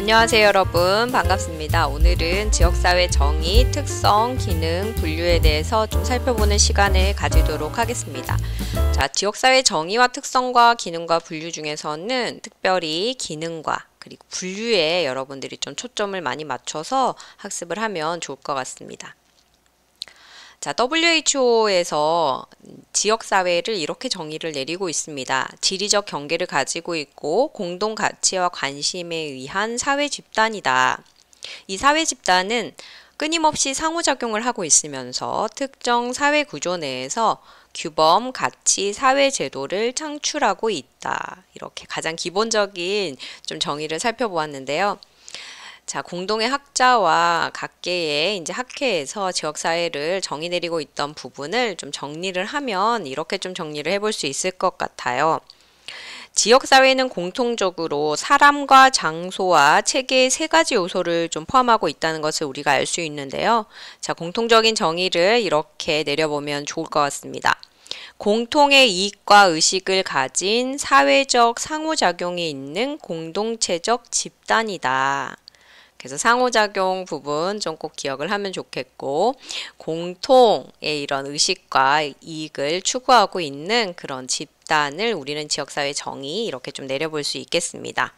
안녕하세요 여러분, 반갑습니다. 오늘은 지역사회 정의, 특성, 기능, 분류에 대해서 좀 살펴보는 시간을 가지도록 하겠습니다. 자, 지역사회 정의와 특성과 기능과 분류 중에서는 특별히 기능과 그리고 분류에 여러분들이 좀 초점을 많이 맞춰서 학습을 하면 좋을 것 같습니다. 자, WHO에서 지역사회를 이렇게 정의를 내리고 있습니다. 지리적 경계를 가지고 있고 공동 가치와 관심에 의한 사회 집단이다. 이 사회 집단은 끊임없이 상호작용을 하고 있으면서 특정 사회 구조 내에서 규범, 가치, 사회 제도를 창출하고 있다. 이렇게 가장 기본적인 좀 정의를 살펴보았는데요. 자, 공동의 학자와 각계의 이제 학회에서 지역사회를 정의 내리고 있던 부분을 좀 정리를 하면 이렇게 좀 정리를 해볼 수 있을 것 같아요. 지역사회는 공통적으로 사람과 장소와 체계의 세 가지 요소를 좀 포함하고 있다는 것을 우리가 알 수 있는데요. 자, 공통적인 정의를 이렇게 내려보면 좋을 것 같습니다. 공통의 이익과 의식을 가진 사회적 상호작용이 있는 공동체적 집단이다. 그래서 상호작용 부분 좀 꼭 기억을 하면 좋겠고, 공통의 이런 의식과 이익을 추구하고 있는 그런 집단을 우리는 지역사회 정의 이렇게 좀 내려볼 수 있겠습니다.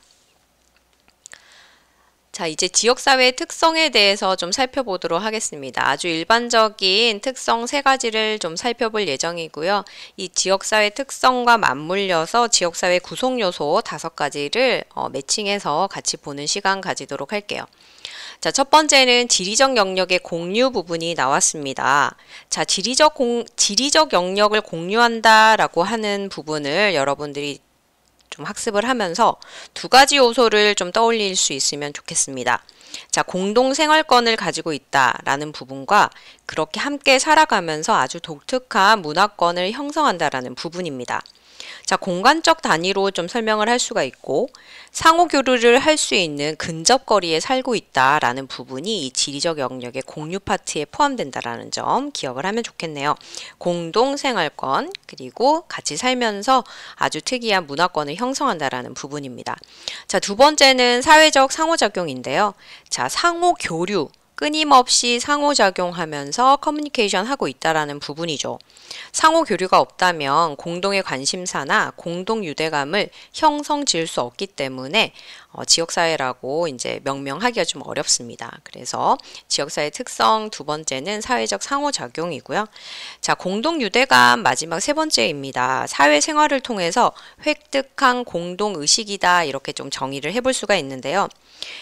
자, 이제 지역사회의 특성에 대해서 좀 살펴보도록 하겠습니다. 아주 일반적인 특성 세 가지를 좀 살펴볼 예정이고요. 이 지역사회 특성과 맞물려서 지역사회 구성요소 5가지를 매칭해서 같이 보는 시간 가지도록 할게요. 자, 첫 번째는 지리적 영역의 공유 부분이 나왔습니다. 자, 지리적 영역을 공유한다라고 하는 부분을 여러분들이 좀 학습을 하면서 2가지 요소를 좀 떠올릴 수 있으면 좋겠습니다. 자, 공동 생활권을 가지고 있다라는 부분과 그렇게 함께 살아가면서 아주 독특한 문화권을 형성한다라는 부분입니다. 자, 공간적 단위로 좀 설명을 할 수가 있고 상호 교류를 할 수 있는 근접거리에 살고 있다라는 부분이 이 지리적 영역의 공유 파트에 포함된다라는 점 기억을 하면 좋겠네요. 공동 생활권 그리고 같이 살면서 아주 특이한 문화권을 형성한다라는 부분입니다. 자, 2번째는 사회적 상호작용인데요. 자, 상호 교류 끊임없이 상호작용하면서 커뮤니케이션 하고 있다라는 부분이죠. 상호 교류가 없다면 공동의 관심사나 공동 유대감을 형성 지을 수 없기 때문에 지역사회라고 이제 명명하기가 좀 어렵습니다. 그래서 지역사회 특성 2번째는 사회적 상호작용이고요. 자, 공동 유대감 마지막 3번째입니다. 사회생활을 통해서 획득한 공동의식이다. 이렇게 좀 정의를 해볼 수가 있는데요.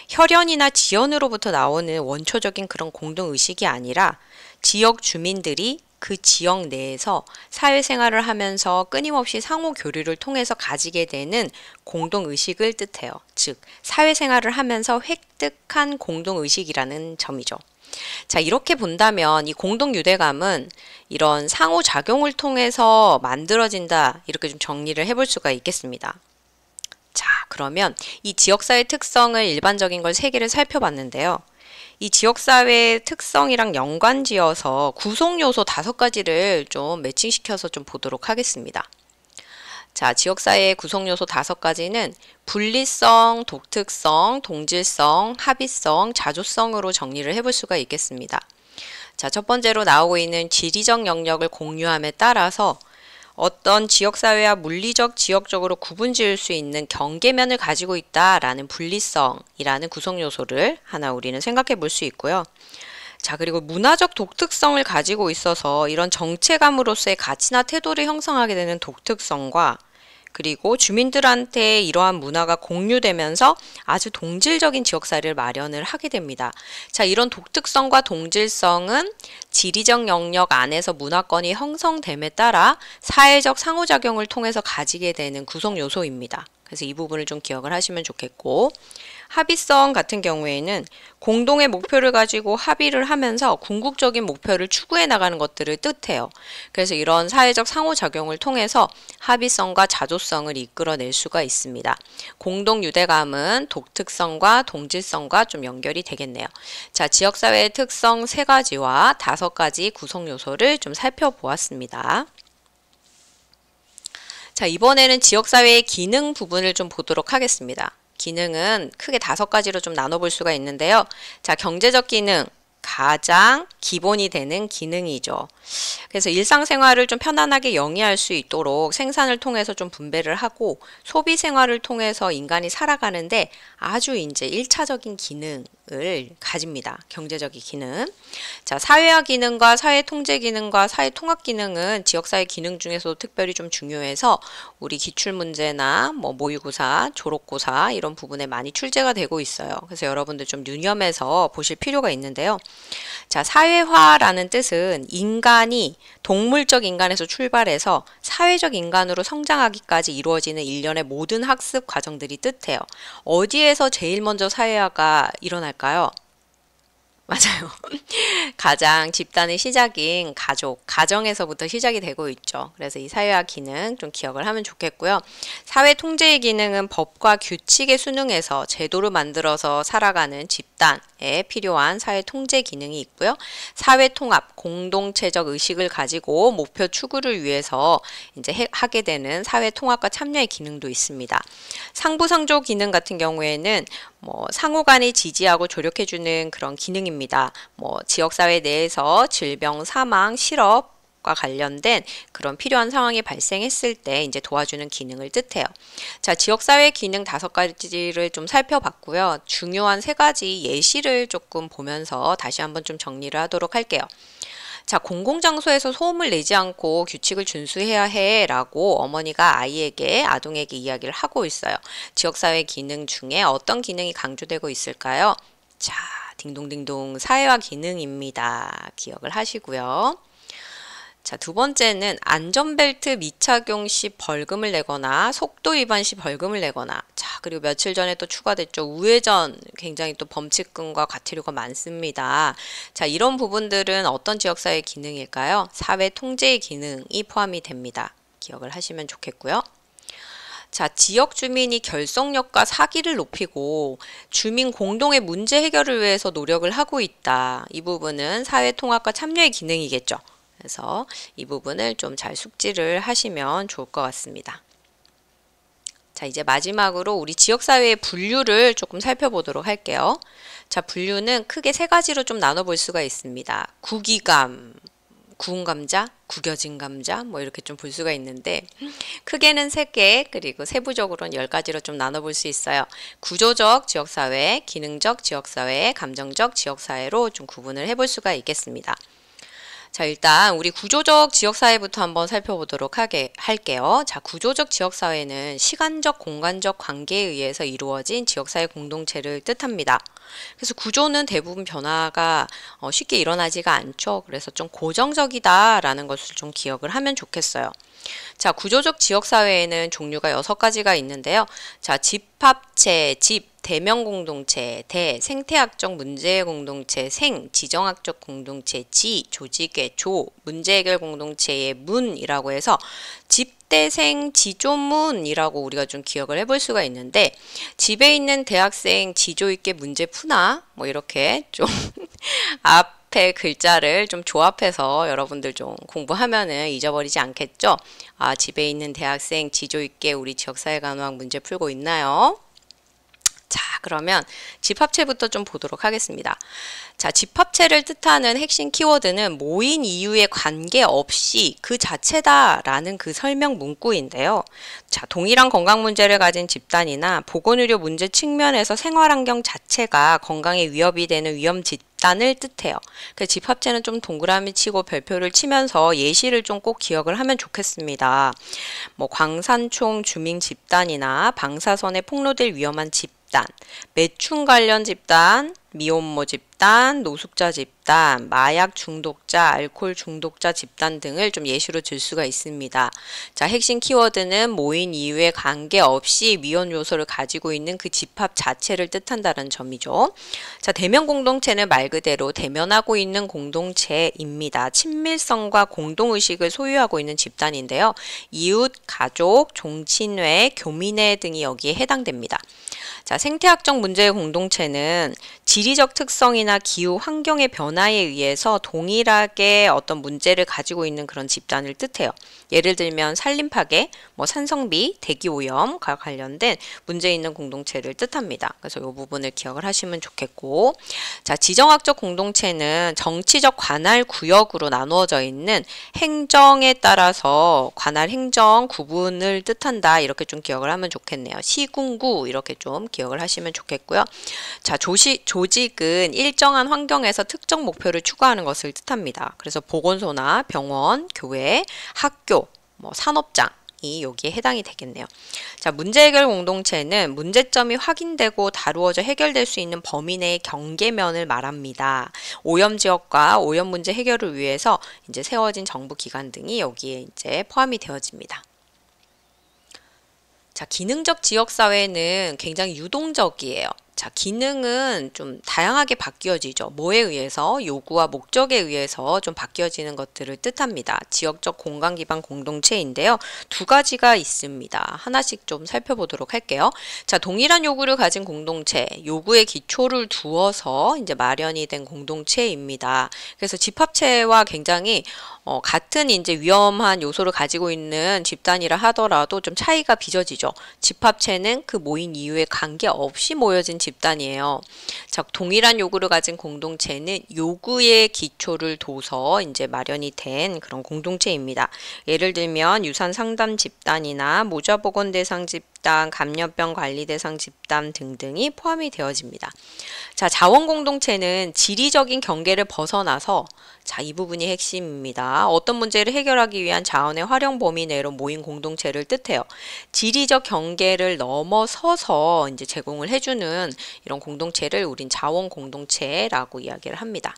혈연이나 지연으로부터 나오는 원초적인 그런 공동의식이 아니라 지역 주민들이 그 지역 내에서 사회생활을 하면서 끊임없이 상호 교류를 통해서 가지게 되는 공동의식을 뜻해요. 즉, 사회생활을 하면서 획득한 공동의식이라는 점이죠. 자, 이렇게 본다면 이 공동유대감은 이런 상호작용을 통해서 만들어진다. 이렇게 좀 정리를 해볼 수가 있겠습니다. 자, 그러면 이 지역사회 특성을 일반적인 걸 3개를 살펴봤는데요. 이 지역사회의 특성이랑 연관지어서 구성요소 5가지를 좀 매칭시켜서 좀 보도록 하겠습니다. 자, 지역사회의 구성요소 5가지는 분리성, 독특성, 동질성, 합의성, 자조성으로 정리를 해볼 수가 있겠습니다. 자, 첫 번째로 나오고 있는 지리적 영역을 공유함에 따라서 어떤 지역사회와 물리적, 지역적으로 구분 지을 수 있는 경계면을 가지고 있다라는 분리성이라는 구성요소를 하나 우리는 생각해 볼 수 있고요. 자, 그리고 문화적 독특성을 가지고 있어서 이런 정체감으로서의 가치나 태도를 형성하게 되는 독특성과 그리고 주민들한테 이러한 문화가 공유되면서 아주 동질적인 지역사회를 마련을 하게 됩니다. 자, 이런 독특성과 동질성은 지리적 영역 안에서 문화권이 형성됨에 따라 사회적 상호작용을 통해서 가지게 되는 구성 요소입니다. 그래서 이 부분을 좀 기억을 하시면 좋겠고, 합의성 같은 경우에는 공동의 목표를 가지고 합의를 하면서 궁극적인 목표를 추구해 나가는 것들을 뜻해요. 그래서 이런 사회적 상호작용을 통해서 합의성과 자조성을 이끌어낼 수가 있습니다. 공동 유대감은 독특성과 동질성과 좀 연결이 되겠네요. 자, 지역사회의 특성 3가지와 5가지 구성 요소를 좀 살펴보았습니다. 자, 이번에는 지역사회의 기능 부분을 좀 보도록 하겠습니다. 기능은 크게 5가지로 좀 나눠볼 수가 있는데요. 자, 경제적 기능. 가장 기본이 되는 기능이죠. 그래서 일상생활을 좀 편안하게 영위할 수 있도록 생산을 통해서 좀 분배를 하고 소비 생활을 통해서 인간이 살아가는데 아주 이제 1차적인 기능을 가집니다. 경제적인 기능. 자, 사회화 기능과 사회 통제 기능과 사회 통합 기능은 지역사회 기능 중에서도 특별히 좀 중요해서 우리 기출문제나 뭐 모의고사, 졸업고사 이런 부분에 많이 출제가 되고 있어요. 그래서 여러분들 좀 유념해서 보실 필요가 있는데요. 자, 사회화라는 뜻은 인간이 동물적 인간에서 출발해서 사회적 인간으로 성장하기까지 이루어지는 일련의 모든 학습 과정들이 뜻해요. 어디에서 제일 먼저 사회화가 일어날까요? 맞아요. 가장 집단의 시작인 가족, 가정에서부터 시작이 되고 있죠. 그래서 이 사회화 기능 좀 기억을 하면 좋겠고요. 사회 통제의 기능은 법과 규칙에 순응해서 제도를 만들어서 살아가는 집단에 필요한 사회 통제 기능이 있고요. 사회 통합, 공동체적 의식을 가지고 목표 추구를 위해서 이제 하게 되는 사회 통합과 참여의 기능도 있습니다. 상부상조 기능 같은 경우에는 뭐 상호 간에 지지하고 조력해주는 그런 기능입니다. 뭐 지역사회 내에서 질병, 사망, 실업과 관련된 그런 필요한 상황이 발생했을 때 이제 도와주는 기능을 뜻해요. 자, 지역사회 기능 5가지를 좀 살펴봤고요. 중요한 3가지 예시를 조금 보면서 다시 한번 좀 정리를 하도록 할게요. 자, 공공장소에서 소음을 내지 않고 규칙을 준수해야 해 라고 어머니가 아동에게 이야기를 하고 있어요. 지역사회 기능 중에 어떤 기능이 강조되고 있을까요? 자, 딩동딩동 사회화 기능입니다. 기억을 하시고요. 자, 2번째는 안전벨트 미착용 시 벌금을 내거나 속도 위반 시 벌금을 내거나, 자, 그리고 며칠 전에 또 추가됐죠. 우회전 굉장히 또 범칙금과 과태료가 많습니다. 자, 이런 부분들은 어떤 지역사회 기능일까요? 사회 통제의 기능이 포함이 됩니다. 기억을 하시면 좋겠고요. 자, 지역 주민이 결속력과 사기를 높이고 주민 공동의 문제 해결을 위해서 노력을 하고 있다. 이 부분은 사회 통합과 참여의 기능이겠죠. 그래서 이 부분을 좀 잘 숙지를 하시면 좋을 것 같습니다. 자, 이제 마지막으로 우리 지역사회의 분류를 조금 살펴보도록 할게요. 자, 분류는 크게 3가지로 좀 나눠볼 수가 있습니다. 구기감, 구운 감자, 구겨진 감자 뭐 이렇게 좀 볼 수가 있는데 크게는 3개, 그리고 세부적으로는 10가지로 좀 나눠볼 수 있어요. 구조적 지역사회, 기능적 지역사회, 감정적 지역사회로 좀 구분을 해볼 수가 있겠습니다. 자, 일단 우리 구조적 지역사회부터 한번 살펴보도록 할게요. 자, 구조적 지역사회는 시간적, 공간적 관계에 의해서 이루어진 지역사회 공동체를 뜻합니다. 그래서 구조는 대부분 변화가 쉽게 일어나지가 않죠. 그래서 좀 고정적이다라는 것을 좀 기억을 하면 좋겠어요. 자, 구조적 지역사회에는 종류가 6가지가 있는데요. 자, 집합체, 대면 공동체, 생태학적 문제 공동체, 지정학적 공동체, 조직의 문제 해결 공동체의 문이라고 해서 집대생 지조문이라고 우리가 좀 기억을 해볼 수가 있는데, 집에 있는 대학생 지조 있게 문제 푸나 뭐 이렇게 좀 앞에 글자를 좀 조합해서 여러분들 좀 공부하면은 잊어버리지 않겠죠? 아, 집에 있는 대학생 지조 있게 우리 지역사회 간호학 문제 풀고 있나요? 자, 그러면 집합체부터 좀 보도록 하겠습니다. 자, 집합체를 뜻하는 핵심 키워드는 모인 이유에 관계없이 그 자체다라는 그 설명 문구인데요. 자, 동일한 건강 문제를 가진 집단이나 보건의료 문제 측면에서 생활환경 자체가 건강에 위협이 되는 위험 집단을 뜻해요. 그 집합체는 좀 동그라미 치고 별표를 치면서 예시를 좀 꼭 기억을 하면 좋겠습니다. 뭐 광산총 주민 집단이나 방사선에 폭로될 위험한 집단, 매춘 관련 집단, 미혼모 집단, 노숙자 집단, 마약 중독자, 알코올 중독자 집단 등을 좀 예시로 들 수가 있습니다. 자, 핵심 키워드는 모인 이유에 관계없이 위험 요소를 가지고 있는 그 집합 자체를 뜻한다는 점이죠. 자, 대면 공동체는 말 그대로 대면하고 있는 공동체입니다. 친밀성과 공동의식을 소유하고 있는 집단인데요. 이웃, 가족, 종친회, 교민회 등이 여기에 해당됩니다. 자, 생태학적 문제의 공동체는 지리적 특성이나 기후 환경의 변화에 의해서 동일하게 어떤 문제를 가지고 있는 그런 집단을 뜻해요. 예를 들면 산림 파괴, 산성비, 대기 오염과 관련된 문제 있는 공동체를 뜻합니다. 그래서 이 부분을 기억을 하시면 좋겠고, 자, 지정학적 공동체는 정치적 관할 구역으로 나누어져 있는 행정에 따라서 관할 행정 구분을 뜻한다. 이렇게 좀 기억을 하면 좋겠네요. 시군구 이렇게 좀 기억을 하시면 좋겠고요. 자, 조직은 일정한 환경에서 특정 목표를 추구하는 것을 뜻합니다. 그래서 보건소나 병원, 교회, 학교, 산업장이 여기에 해당이 되겠네요. 자, 문제 해결 공동체는 문제점이 확인되고 다루어져 해결될 수 있는 범위 내의 경계면을 말합니다. 오염 지역과 오염 문제 해결을 위해서 이제 세워진 정부 기관 등이 여기에 이제 포함이 되어집니다. 자, 기능적 지역사회는 굉장히 유동적이에요. 자, 기능은 좀 다양하게 바뀌어지죠. 뭐에 의해서? 요구와 목적에 의해서 좀 바뀌어지는 것들을 뜻합니다. 지역적 공간 기반 공동체인데요. 두 가지가 있습니다. 하나씩 좀 살펴보도록 할게요. 자, 동일한 요구를 가진 공동체, 요구의 기초를 두어서 이제 마련이 된 공동체입니다. 그래서 집합체와 굉장히 같은 이제 위험한 요소를 가지고 있는 집단이라 하더라도 좀 차이가 빚어지죠. 집합체는 그 모인 이유에 관계없이 모여진 집단이에요. 자, 동일한 요구를 가진 공동체는 요구의 기초를 둬서 이제 마련이 된 그런 공동체입니다. 예를 들면 유산 상담 집단이나 모자 보건 대상 집단, 감염병 관리 대상 집단 등등이 포함이 되어집니다. 자, 자원 공동체는 지리적인 경계를 벗어나서 자, 이 부분이 핵심입니다. 어떤 문제를 해결하기 위한 자원의 활용 범위 내로 모인 공동체를 뜻해요. 지리적 경계를 넘어서서 이제 제공을 해주는 이런 공동체를 우린 자원 공동체라고 이야기를 합니다.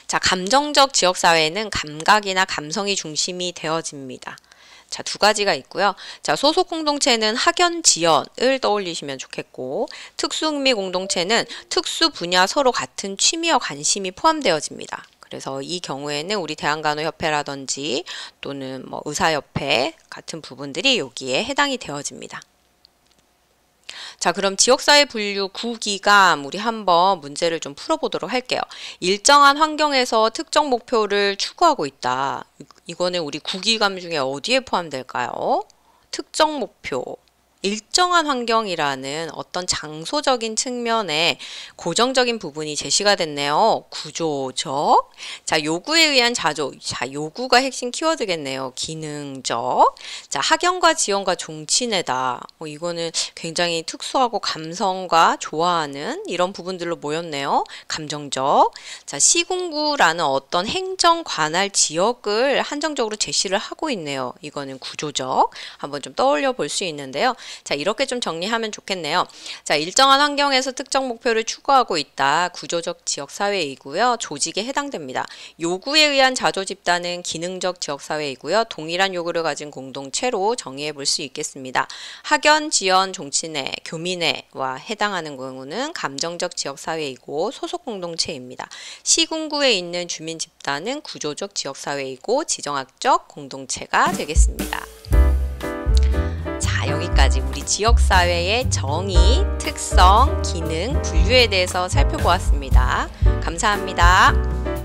자, 감정적 지역사회는 감각이나 감성이 중심이 되어집니다. 자, 두 가지가 있고요. 자, 소속 공동체는 학연, 지연을 떠올리시면 좋겠고, 특수흥미 공동체는 특수 분야 서로 같은 취미와 관심이 포함되어집니다. 그래서 이 경우에는 우리 대한간호협회라든지 또는 의사협회 같은 부분들이 여기에 해당이 되어집니다. 자, 그럼 지역사회 분류 9기감 우리 한번 문제를 좀 풀어보도록 할게요. 일정한 환경에서 특정 목표를 추구하고 있다. 이거는 우리 9기감 중에 어디에 포함될까요? 특정 목표. 일정한 환경이라는 어떤 장소적인 측면에 고정적인 부분이 제시가 됐네요. 구조적. 자, 요구에 의한 자조. 자, 요구가 핵심 키워드겠네요. 기능적. 자, 학연과 지연과 종친회다. 이거는 굉장히 특수하고 감성과 좋아하는 이런 부분들로 모였네요. 감정적. 자, 시군구라는 어떤 행정 관할 지역을 한정적으로 제시를 하고 있네요. 이거는 구조적. 한번 좀 떠올려 볼 수 있는데요. 자, 이렇게 좀 정리하면 좋겠네요. 자, 일정한 환경에서 특정 목표를 추구하고 있다. 구조적 지역사회이고요. 조직에 해당됩니다. 요구에 의한 자조 집단은 기능적 지역사회이고요. 동일한 요구를 가진 공동체로 정의해 볼 수 있겠습니다. 학연, 지연, 종친회, 교민회와 해당하는 경우는 감정적 지역사회이고 소속 공동체입니다. 시군구에 있는 주민 집단은 구조적 지역사회이고 지정학적 공동체가 되겠습니다. 자, 여기까지 우리 지역사회의 정의, 특성, 기능, 분류에 대해서 살펴보았습니다. 감사합니다.